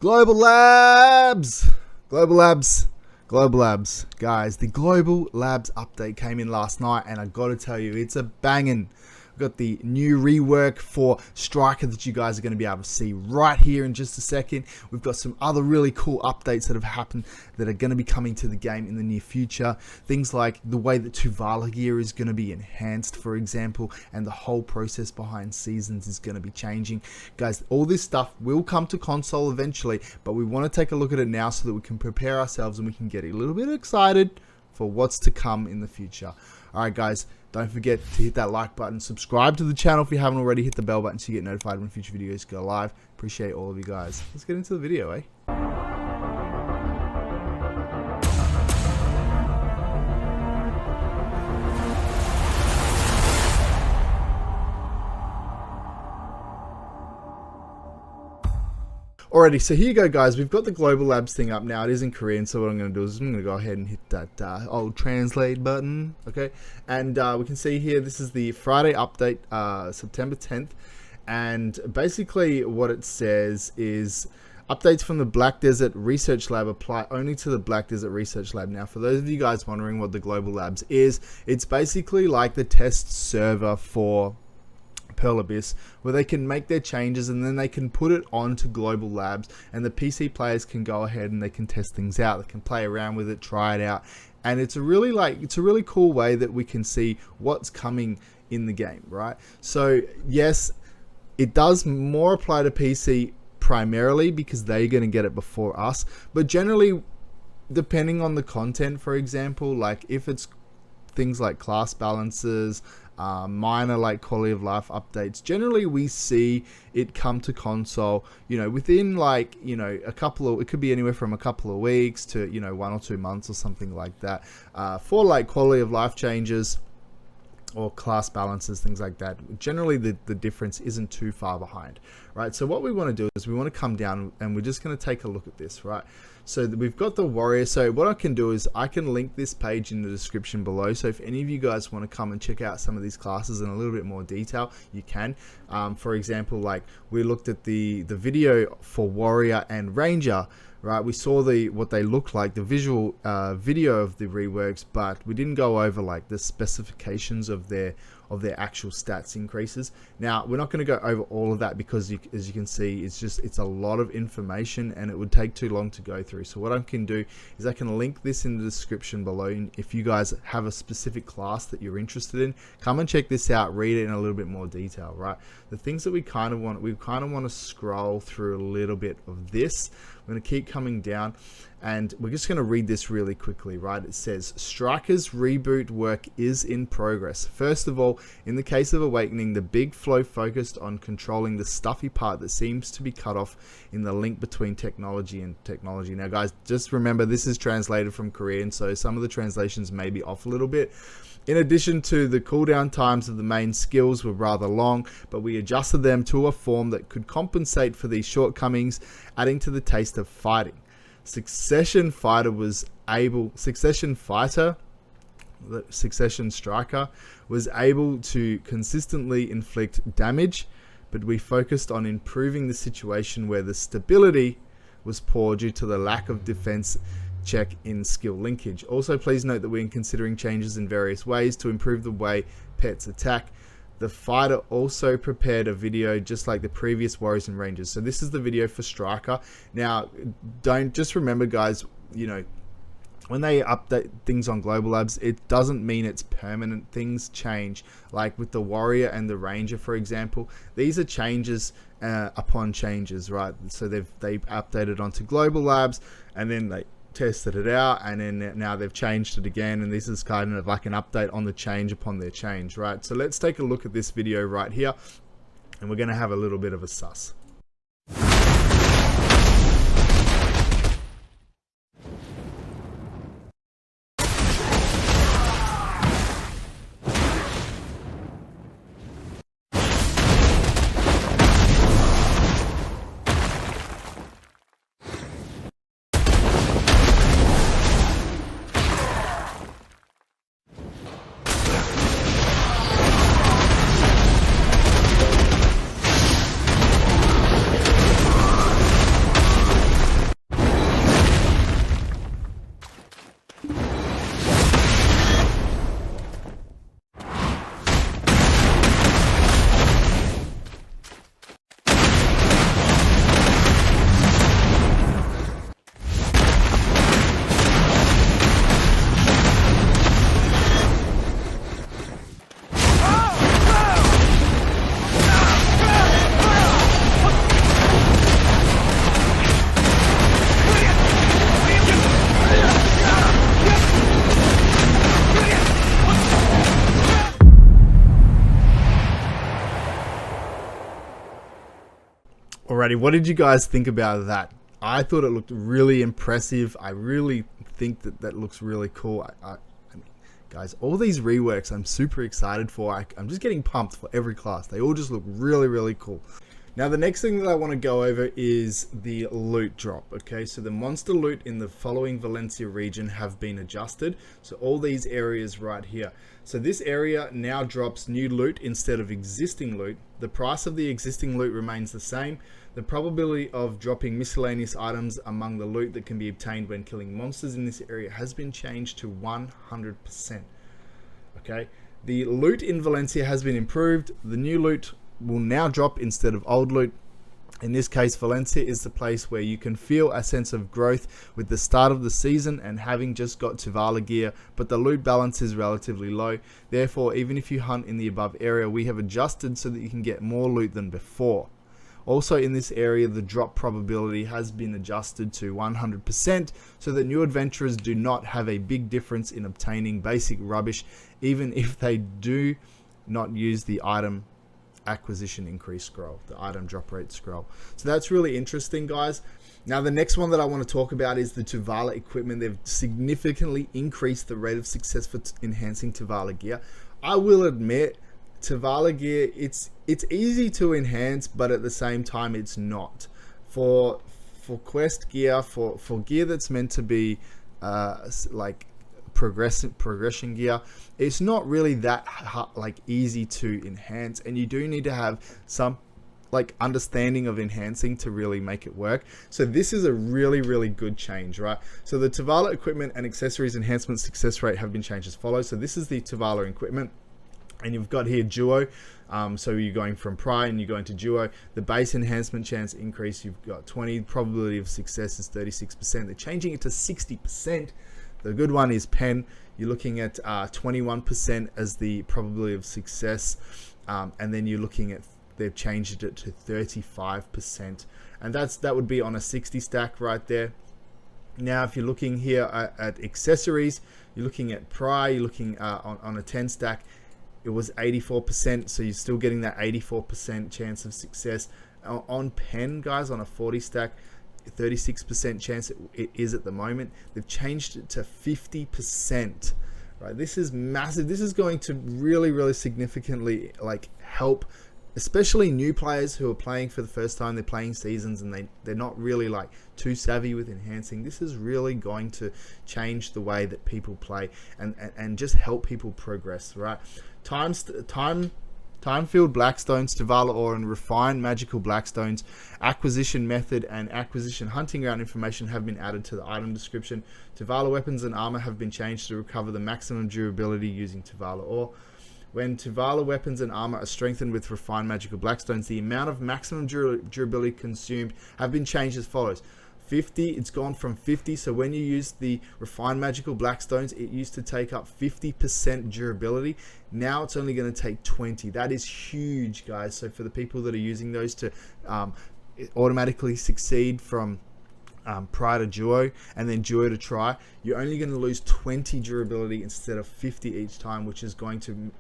Global Labs! Global Labs. Global Labs. Guys, the Global Labs update came in last night and I gotta tell you, it's a banging. We've got the new rework for Striker that you guys are going to be able to see right here in just a second. We've got some other really cool updates that have happened that are going to be coming to the game in the near future. Things like the way that Tuvala gear is going to be enhanced, for example, and the whole process behind seasons is going to be changing. Guys, all this stuff will come to console eventually, but we want to take a look at it now so that we can prepare ourselves and we can get a little bit excited for what's to come in the future. Alright guys, don't forget to hit that like button, subscribe to the channel if you haven't already, hit the bell button so you get notified when future videos go live. Appreciate all of you guys. Let's get into the video, eh? Alrighty, so here you go guys, we've got the Global Labs thing up now. It is in Korean, so what I'm going to do is I'm going to go ahead and hit that old translate button, okay? And we can see here, this is the Friday update, September 10th, and basically what it says is updates from the Black Desert Research Lab apply only to the Black Desert Research Lab. Now, for those of you guys wondering what the Global Labs is, it's basically like the test server for Pearl Abyss, where they can make their changes and then they can put it onto Global Labs and the PC players can go ahead and they can test things out. They can play around with it, try it out, and it's a really cool way that we can see what's coming in the game, right? So yes, it does more apply to PC primarily because they're going to get it before us, but generally depending on the content, for example, like if it's things like class balances, minor like quality of life updates, generally we see it come to console, you know, within like, you know, it could be anywhere from a couple of weeks to, you know, 1 or 2 months or something like that, for like quality of life changes or class balances, things like that. Generally the difference isn't too far behind, right? So what we want to do is we want to come down and we're just going to take a look at this, right? So we've got the warrior. So what I can do is I can link this page in the description below, so if any of you guys want to come and check out some of these classes in a little bit more detail, you can. For example, like we looked at the video for warrior and ranger, right? We saw what they look like, the visual video of the reworks, but we didn't go over like the specifications of their actual stats increases. Now we're not going to go over all of that because as you can see, it's a lot of information and it would take too long to go through. So what I can do is I can link this in the description below. And if you guys have a specific class that you're interested in, come and check this out, read it in a little bit more detail, right? The things that we kind of want to scroll through a little bit of this. We're going to keep coming down and we're just going to read this really quickly, right? It says, Striker's reboot work is in progress. First of all, in the case of Awakening, the big flow focused on controlling the stuffy part that seems to be cut off in the link between technology and technology. Now guys, just remember this is translated from Korean, so some of the translations may be off a little bit. In addition to the cooldown times of the main skills were rather long, but we adjusted them to a form that could compensate for these shortcomings, adding to the taste of fighting. Succession Striker was able to consistently inflict damage, but we focused on improving the situation where the stability was poor due to the lack of defense check in skill linkage. Also, please note that we're considering changes in various ways to improve the way pets attack. The fighter also prepared a video just like the previous Warriors and Rangers. So this is the video for Striker. Now, just remember guys, you know, when they update things on Global Labs, it doesn't mean it's permanent. Things change. Like with the Warrior and the Ranger, for example, these are changes upon changes, right? So they updated onto Global Labs and then they tested it out and then now they've changed it again, and this is kind of like an update on the change upon their change, right? So let's take a look at this video right here and we're going to have a little bit of a sus. Alrighty, what did you guys think about that? I thought it looked really impressive. I really think that looks really cool. I mean, guys, all these reworks I'm super excited for. I'm just getting pumped for every class. They all just look really, really cool. Now, the next thing that I want to go over is the loot drop. Okay, so the monster loot in the following Valencia region have been adjusted. So all these areas right here. So this area now drops new loot instead of existing loot. The price of the existing loot remains the same. The probability of dropping miscellaneous items among the loot that can be obtained when killing monsters in this area has been changed to 100%. Okay, the loot in Valencia has been improved. The new loot will now drop instead of old loot. In this case, Valencia is the place where you can feel a sense of growth with the start of the season and having just got Tuvala gear, but the loot balance is relatively low. Therefore, even if you hunt in the above area, we have adjusted so that you can get more loot than before. Also in this area, the drop probability has been adjusted to 100% so that new adventurers do not have a big difference in obtaining basic rubbish, even if they do not use the item acquisition increase scroll, the item drop rate scroll. So that's really interesting, guys. Now the next one that I want to talk about is the Tuvala equipment. They've significantly increased the rate of success for enhancing Tuvala gear. I will admit, Tuvala gear, it's easy to enhance, but at the same time it's not. For quest gear, for gear that's meant to be like progression gear, it's not really that easy to enhance, and you do need to have some understanding of enhancing to really make it work. So this is a really good change, right? So the Tuvala equipment and accessories enhancement success rate have been changed as follows. So this is the Tuvala equipment, and you've got here duo. So you're going from Pry and you're going to duo. The base enhancement chance increase, you've got 20. Probability of success is 36%. They're changing it to 60%. The good one is Pen. You're looking at 21% as the probability of success, and then you're looking at, they've changed it to 35%, and that would be on a 60 stack right there. Now, if you're looking here at accessories, you're looking at Pry. You're looking on a 10 stack. It was 84%, so you're still getting that 84% chance of success. On Pen, guys, on a 40 stack, 36% chance it is at the moment. They've changed it to 50%. Right, this is massive. This is going to really significantly help, especially new players who are playing for the first time. They're playing seasons and they're not really too savvy with enhancing. This is really going to change the way that people play and just help people progress, right? Time-filled Blackstones, Tuvala ore, and refined magical Blackstones acquisition method and acquisition hunting ground information have been added to the item description. Tuvala weapons and armor have been changed to recover the maximum durability using Tuvala ore. When Tuvala weapons and armor are strengthened with refined magical Blackstones, the amount of maximum durability consumed have been changed as follows. 50, it's gone from 50, so when you use the refined magical Blackstones, it used to take up 50% durability. Now it's only going to take 20. That is huge, guys. So for the people that are using those to automatically succeed from Pry to duo and then duo to Try, you're only going to lose 20 durability instead of 50 each time, which is going to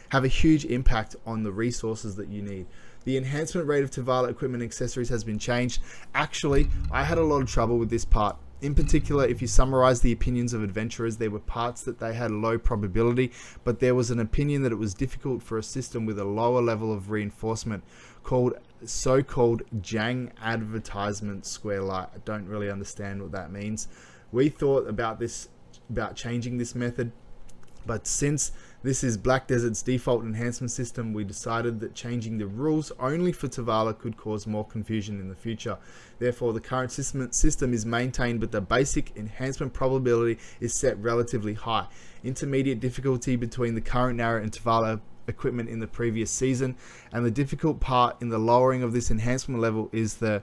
have a huge impact on the resources that you need. The enhancement rate of Tuvala equipment and accessories has been changed. Actually, I had a lot of trouble with this part. In particular, if you summarize the opinions of adventurers, there were parts that they had low probability, but there was an opinion that it was difficult for a system with a lower level of reinforcement called so-called Jang advertisement square light. I don't really understand what that means. We thought about changing this method, but since this is Black Desert's default enhancement system, we decided that changing the rules only for Tuvala could cause more confusion in the future. Therefore, the current system is maintained, but the basic enhancement probability is set relatively high. Intermediate difficulty between the current Nara and Tuvala equipment in the previous season, and the difficult part in the lowering of this enhancement level is the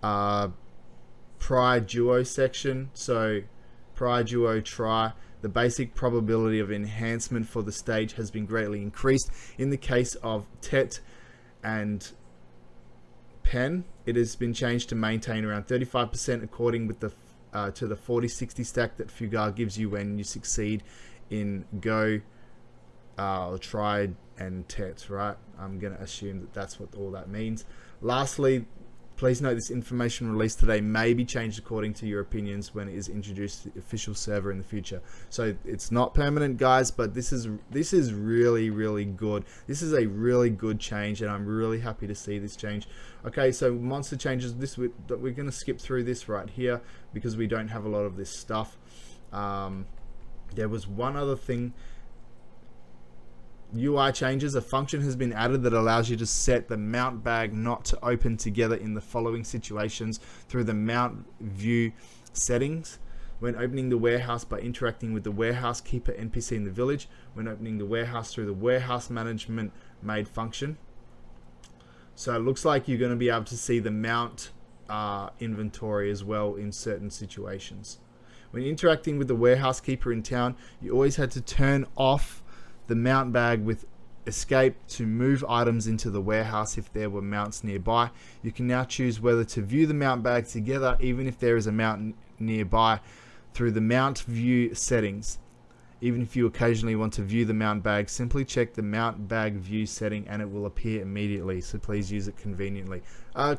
Pry Duo section. So Pry Duo Try. The basic probability of enhancement for the stage has been greatly increased. In the case of Tet and Pen, it has been changed to maintain around 35% according with to the 40-60 stack that Fugar gives you when you succeed in Go, Try, and Tet, right? I'm going to assume that that's what all that means. Lastly, please note this information released today may be changed according to your opinions when it is introduced to the official server in the future. So it's not permanent, guys, but this is really, really good. This is a really good change, and I'm really happy to see this change. Okay, so monster changes. We're going to skip through this right here because we don't have a lot of this stuff. There was one other thing. UI changes. A function has been added that allows you to set the mount bag not to open together in the following situations through the mount view settings: when opening the warehouse by interacting with the warehouse keeper NPC in the village, when opening the warehouse through the warehouse management made function. So it looks like you're going to be able to see the mount inventory as well in certain situations. When interacting with the warehouse keeper in town, you always had to turn off the mount bag with escape to move items into the warehouse if there were mounts nearby. You can now choose whether to view the mount bag together even if there is a mount nearby through the mount view settings. Even if you occasionally want to view the mount bag, simply check the mount bag view setting and it will appear immediately, so please use it conveniently.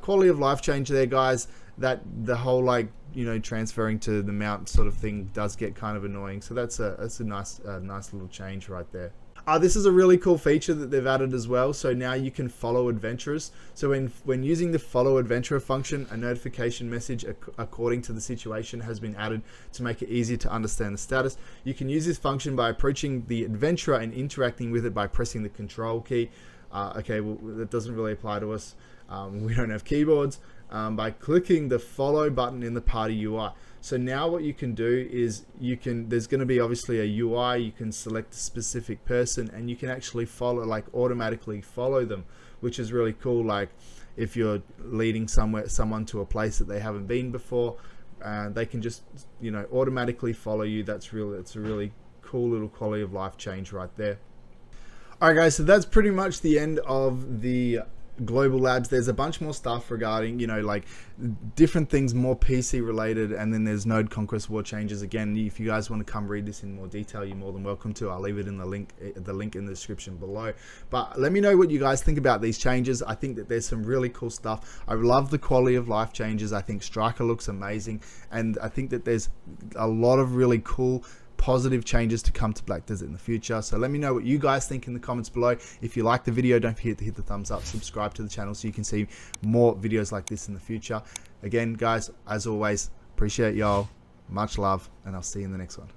Quality of life change there, guys. That the whole, like, you know, transferring to the mount sort of thing does get kind of annoying, so that's a nice little change right there. This is a really cool feature that they've added as well. So now you can follow adventurers. So when using the follow adventurer function, a notification message according to the situation has been added to make it easier to understand the status. You can use this function by approaching the adventurer and interacting with it by pressing the control key. Okay, well, that doesn't really apply to us. We don't have keyboards. By clicking the follow button in the party UI. So now what you can do is there's going to be obviously a UI. You can select a specific person and you can actually follow, like automatically follow them, which is really cool. Like if you're leading someone to a place that they haven't been before, they can just, you know, automatically follow you. That's a really cool little quality of life change right there. Alright guys, so that's pretty much the end of the Global Labs. There's a bunch more stuff regarding, you know, like different things more PC related, and then there's Node Conquest War changes. Again, if you guys want to come read this in more detail, you're more than welcome to. I'll leave it in the link in the description below. But let me know what you guys think about these changes. I think that there's some really cool stuff. I love the quality of life changes. I think Striker looks amazing, and I think that there's a lot of really cool positive changes to come to Black Desert in the future. So let me know what you guys think in the comments below. If you like the video, don't forget to hit the thumbs up, subscribe to the channel so you can see more videos like this in the future. Again, guys, as always, appreciate y'all, much love, and I'll see you in the next one.